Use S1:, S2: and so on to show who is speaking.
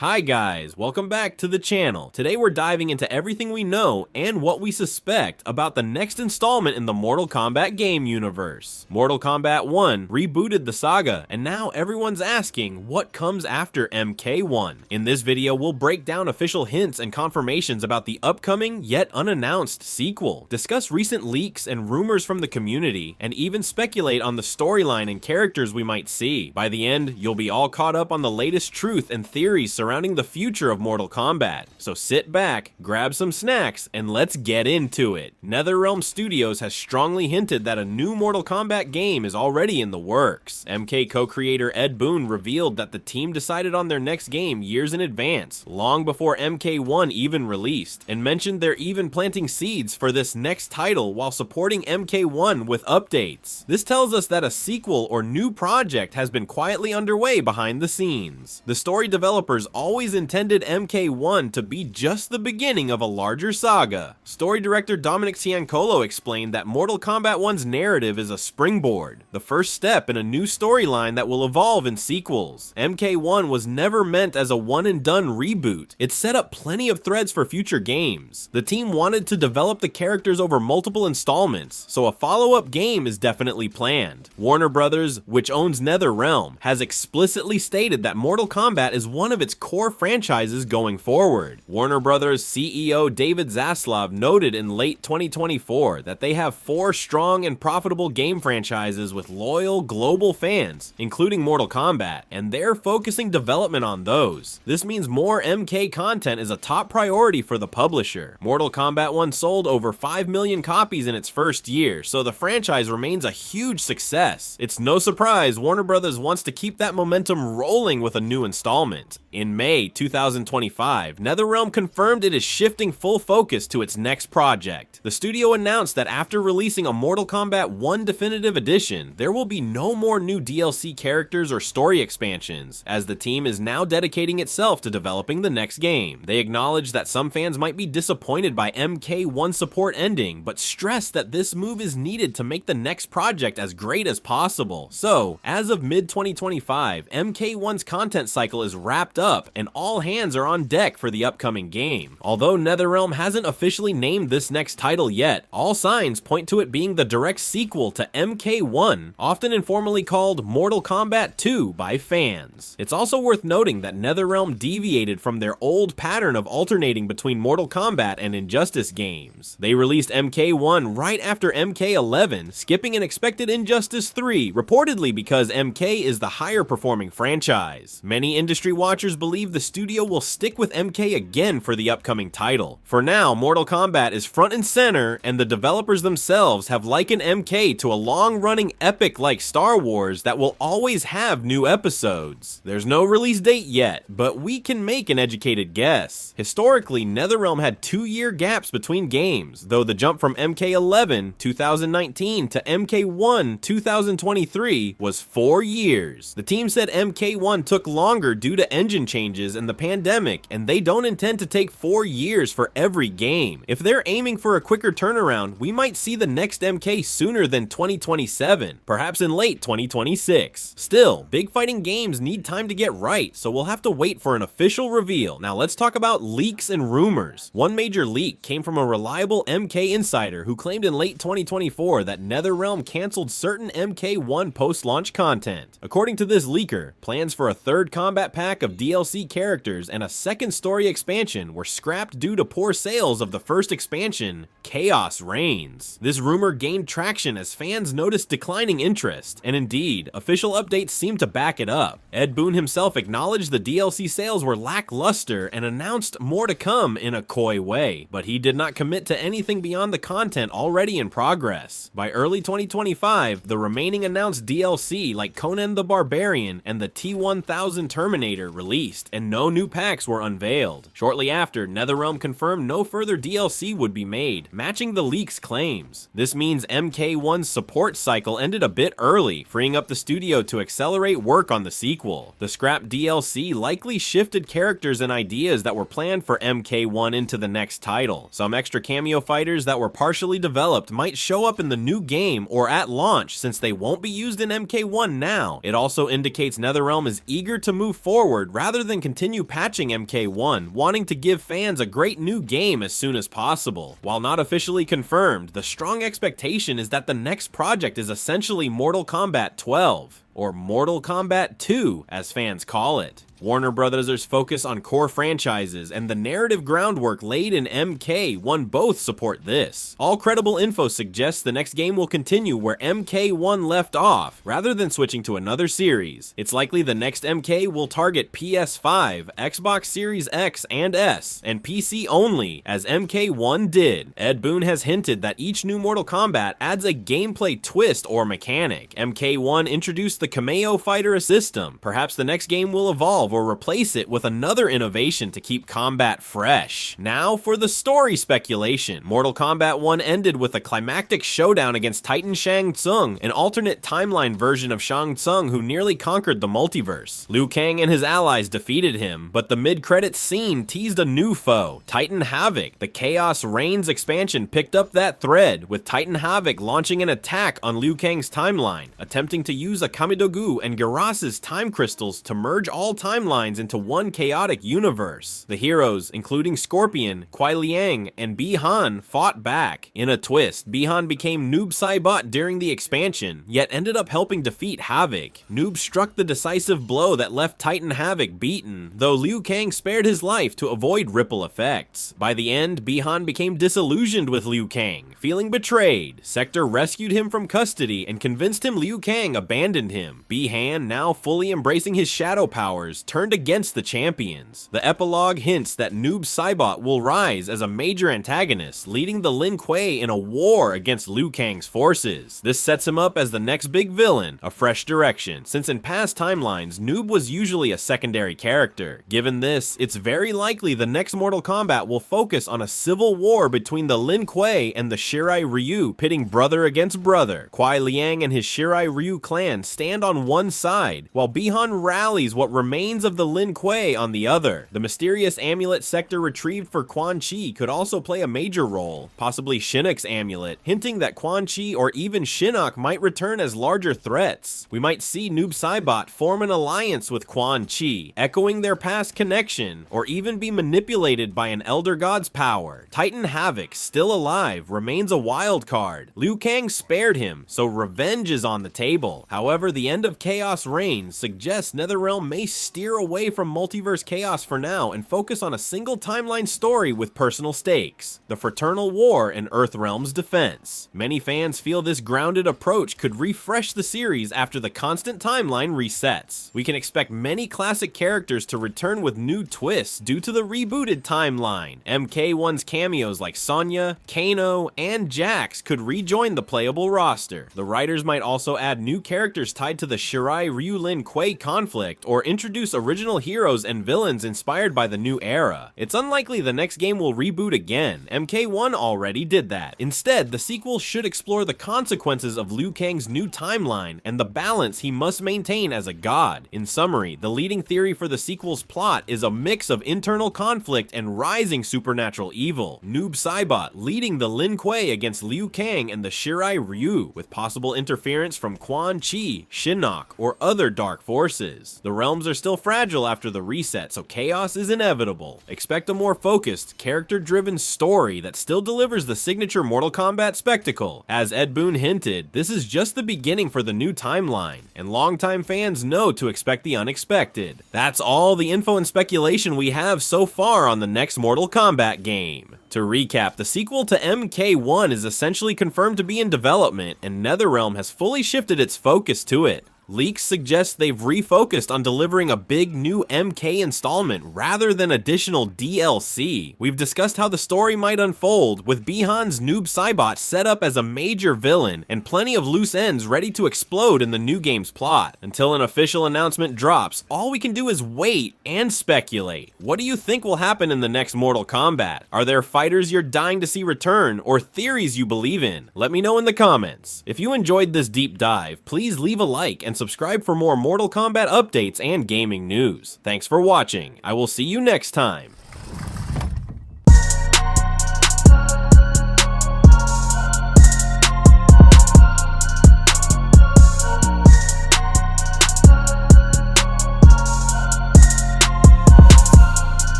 S1: Hi guys, welcome back to the channel. Today we're diving into everything we know and what we suspect about the next installment in the Mortal Kombat game universe. Mortal Kombat 1 rebooted the saga, and now everyone's asking what comes after MK1. In this video, we'll break down official hints and confirmations about the upcoming yet unannounced sequel, discuss recent leaks and rumors from the community, and even speculate on the storyline and characters we might see. By the end, you'll be all caught up on the latest truth and theories surrounding the future of Mortal Kombat. So sit back, grab some snacks, and let's get into it. NetherRealm Studios has strongly hinted that a new Mortal Kombat game is already in the works. MK co-creator Ed Boon revealed that the team decided on their next game years in advance, long before MK1 even released, and mentioned they're even planting seeds for this next title while supporting MK1 with updates. This tells us that a sequel or new project has been quietly underway behind the scenes. The story developers always intended MK1 to be just the beginning of a larger saga. Story director Dominic Ciancolo explained that Mortal Kombat 1's narrative is a springboard, the first step in a new storyline that will evolve in sequels. MK1 was never meant as a one-and-done reboot. It set up plenty of threads for future games. The team wanted to develop the characters over multiple installments, so a follow-up game is definitely planned. Warner Brothers, which owns NetherRealm, has explicitly stated that Mortal Kombat is one of its core franchises going forward. Warner Brothers CEO David Zaslav noted in late 2024 that they have 4 strong and profitable game franchises with loyal global fans, including Mortal Kombat, and they're focusing development on those. This means more MK content is a top priority for the publisher. Mortal Kombat 1 sold over 5 million copies in its first year, so the franchise remains a huge success. It's no surprise Warner Brothers wants to keep that momentum rolling with a new installment. In May 2025, NetherRealm confirmed it is shifting full focus to its next project. The studio announced that after releasing a Mortal Kombat 1 Definitive Edition, there will be no more new DLC characters or story expansions, as the team is now dedicating itself to developing the next game. They acknowledged that some fans might be disappointed by MK1 support ending, but stressed that this move is needed to make the next project as great as possible. So, as of mid-2025, MK1's content cycle is wrapped up, and all hands are on deck for the upcoming game. Although NetherRealm hasn't officially named this next title yet, all signs point to it being the direct sequel to MK1, often informally called Mortal Kombat 2 by fans. It's also worth noting that NetherRealm deviated from their old pattern of alternating between Mortal Kombat and Injustice games. They released MK1 right after MK11, skipping an expected Injustice 3, reportedly because MK is the higher performing franchise. Many industry watchers believe the studio will stick with MK again for the upcoming title. For now, Mortal Kombat is front and center, and the developers themselves have likened MK to a long-running epic like Star Wars that will always have new episodes. There's no release date yet, but we can make an educated guess. Historically, NetherRealm had 2-year gaps between games, though the jump from MK11 2019 to MK1 2023 was 4 years. The team said MK1 took longer due to engine changes and the pandemic, and they don't intend to take 4 years for every game. If they're aiming for a quicker turnaround, we might see the next MK sooner than 2027, perhaps in late 2026. Still, big fighting games need time to get right, so we'll have to wait for an official reveal. Now let's talk about leaks and rumors. One major leak came from a reliable MK insider who claimed in late 2024 that NetherRealm canceled certain MK1 post-launch content. According to this leaker, plans for a third combat pack of DLC characters and a second story expansion were scrapped due to poor sales of the first expansion, Chaos Reigns. This rumor gained traction as fans noticed declining interest, and indeed, official updates seem to back it up. Ed Boon himself acknowledged the DLC sales were lackluster and announced more to come in a coy way, but he did not commit to anything beyond the content already in progress. By early 2025, the remaining announced DLC like Conan the Barbarian and the T-1000 Terminator released, and no new packs were unveiled. Shortly after, NetherRealm confirmed no further DLC would be made, matching the leak's claims. This means MK1's support cycle ended a bit early, freeing up the studio to accelerate work on the sequel. The scrapped DLC likely shifted characters and ideas that were planned for MK1 into the next title. Some extra cameo fighters that were partially developed might show up in the new game or at launch, since they won't be used in MK1 now. It also indicates NetherRealm is eager to move forward rather than than continue patching MK1, wanting to give fans a great new game as soon as possible. While not officially confirmed, the strong expectation is that the next project is essentially Mortal Kombat 12, or Mortal Kombat 2 as fans call it. Warner Bros.' focus on core franchises and the narrative groundwork laid in MK1 both support this. All credible info suggests the next game will continue where MK1 left off, rather than switching to another series. It's likely the next MK will target PS5, Xbox Series X and S, and PC only, as MK1 did. Ed Boon has hinted that each new Mortal Kombat adds a gameplay twist or mechanic. MK1 introduced the Kameo Fighter system. Perhaps the next game will evolve or replace it with another innovation to keep combat fresh. Now for the story speculation. Mortal Kombat 1 ended with a climactic showdown against Titan Shang Tsung, an alternate timeline version of Shang Tsung who nearly conquered the multiverse. Liu Kang and his allies defeated him, but the mid-credits scene teased a new foe, Titan Havoc. The Chaos Reigns expansion picked up that thread, with Titan Havoc launching an attack on Liu Kang's timeline, attempting to use a Kamidogu and Geras's time crystals to merge all timelines into one chaotic universe. The heroes, including Scorpion, Kuai Liang, and Bi-Han, fought back. In a twist, Bi-Han became Noob Saibot during the expansion, yet ended up helping defeat Havoc. Noob struck the decisive blow that left Titan Havoc beaten, though Liu Kang spared his life to avoid ripple effects. By the end, Bi-Han became disillusioned with Liu Kang, feeling betrayed. Sector rescued him from custody and convinced him Liu Kang abandoned him. Bi-Han, now fully embracing his shadow powers, turned against the champions. The epilogue hints that Noob Saibot will rise as a major antagonist, leading the Lin Kuei in a war against Liu Kang's forces. This sets him up as the next big villain, a fresh direction, since in past timelines, Noob was usually a secondary character. Given this, it's very likely the next Mortal Kombat will focus on a civil war between the Lin Kuei and the Shirai Ryu, pitting brother against brother. Kuai Liang and his Shirai Ryu clan stand on one side, while Bi-Han rallies what remains of the Lin Kuei on the other. The mysterious amulet Sector retrieved for Quan Chi could also play a major role, possibly Shinnok's amulet, hinting that Quan Chi or even Shinnok might return as larger threats. We might see Noob Saibot form an alliance with Quan Chi, echoing their past connection, or even be manipulated by an Elder God's power. Titan Havoc, still alive, remains a wild card. Liu Kang spared him, so revenge is on the table. However, the end of Chaos Reigns suggests NetherRealm may steer away from multiverse chaos for now and focus on a single timeline story with personal stakes, the Fraternal War and Earthrealm's defense. Many fans feel this grounded approach could refresh the series after the constant timeline resets. We can expect many classic characters to return with new twists due to the rebooted timeline. MK1's cameos like Sonya, Kano, and Jax could rejoin the playable roster. The writers might also add new characters tied to the Shirai Ryu Lin Kuei conflict, or introduce original heroes and villains inspired by the new era. It's unlikely the next game will reboot again. MK1 already did that. Instead, the sequel should explore the consequences of Liu Kang's new timeline and the balance he must maintain as a god. In summary, the leading theory for the sequel's plot is a mix of internal conflict and rising supernatural evil. Noob Saibot leading the Lin Kuei against Liu Kang and the Shirai Ryu, with possible interference from Quan Chi, Shinnok, or other dark forces. The realms are still fragile after the reset, so chaos is inevitable. Expect a more focused, character-driven story that still delivers the signature Mortal Kombat spectacle. As Ed Boon hinted, this is just the beginning for the new timeline, and longtime fans know to expect the unexpected. That's all the info and speculation we have so far on the next Mortal Kombat game. To recap, the sequel to MK1 is essentially confirmed to be in development, and NetherRealm has fully shifted its focus to it. Leaks suggest they've refocused on delivering a big new MK installment rather than additional DLC. We've discussed how the story might unfold, with Bi-Han's Noob Saibot set up as a major villain, and plenty of loose ends ready to explode in the new game's plot. Until an official announcement drops, all we can do is wait and speculate. What do you think will happen in the next Mortal Kombat? Are there fighters you're dying to see return, or theories you believe in? Let me know in the comments. If you enjoyed this deep dive, please leave a like and subscribe for more Mortal Kombat updates and gaming news. Thanks for watching. I will see you next time.